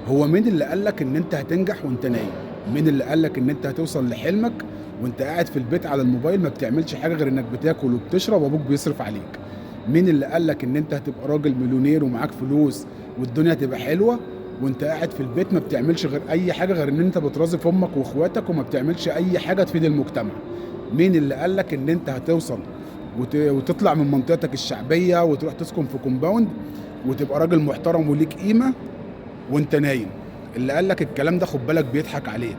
هو مين اللي قالك ان انت هتنجح وانت نايم؟ مين اللي قالك ان انت هتوصل لحلمك وانت قاعد في البيت على الموبايل ما بتعملش حاجه غير انك بتاكل وبتشرب وابوك بيصرف عليك؟ مين اللي قالك ان انت هتبقى راجل مليونير ومعاك فلوس والدنيا هتبقى حلوه وانت قاعد في البيت ما بتعملش غير اي حاجه غير ان انت بترازف امك واخواتك وما بتعملش اي حاجه تفيد المجتمع؟ مين اللي قالك ان انت هتوصل وتطلع من منطقتك الشعبيه وتروح تسكن في كومباوند وتبقى راجل محترم وليك قيمه وانت نايم؟ اللي قال لك الكلام ده خد بالك بيضحك عليك.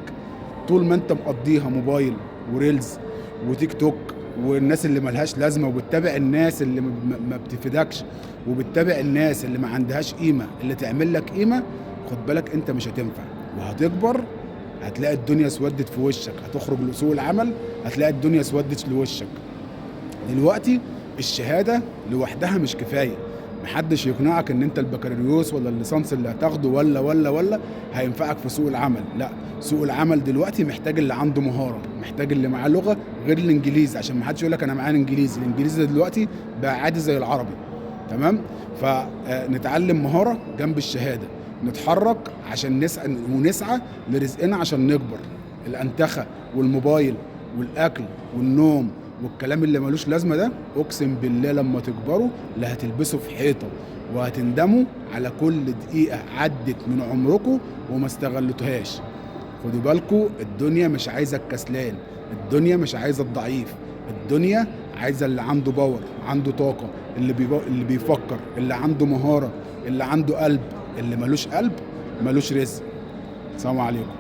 طول ما انت مقضيها موبايل وريلز وتيك توك والناس اللي ملهاش لازمه وبتتابع الناس اللي ما بتفيدكش وبتتابع الناس اللي ما عندهاش قيمه اللي تعمل لك قيمه، خد بالك انت مش هتنفع وهتكبر هتلاقي الدنيا اسودت في وشك، هتخرج لسوق العمل هتلاقي الدنيا اسودت لوشك. دلوقتي الشهاده لوحدها مش كفايه، محدش يقنعك ان انت البكالوريوس ولا الليسانس اللي هتاخده ولا هينفعك في سوق العمل. لا، سوق العمل دلوقتي محتاج اللي عنده مهاره، محتاج اللي معاه لغه غير الانجليزي، عشان ما حدش يقول لك انا معايا انجليزي. الانجليزي دلوقتي بقى عادي زي العربي. تمام؟ فنتعلم مهاره جنب الشهاده، نتحرك عشان ونسعى لرزقنا عشان نكبر. الانتخه والموبايل والاكل والنوم والكلام اللي ملوش لازمه ده اقسم بالله لما تكبروا لا هتلبسوا في حيطه وهتندموا على كل دقيقه عدت من عمركم وما استغلتوهاش. خدوا بالكم، الدنيا مش عايزه الكسلان، الدنيا مش عايزه الضعيف، الدنيا عايزه اللي عنده باور، عنده طاقه، اللي بيفكر، اللي عنده مهاره، اللي عنده قلب. اللي ملوش قلب ملوش رزق. السلام عليكم.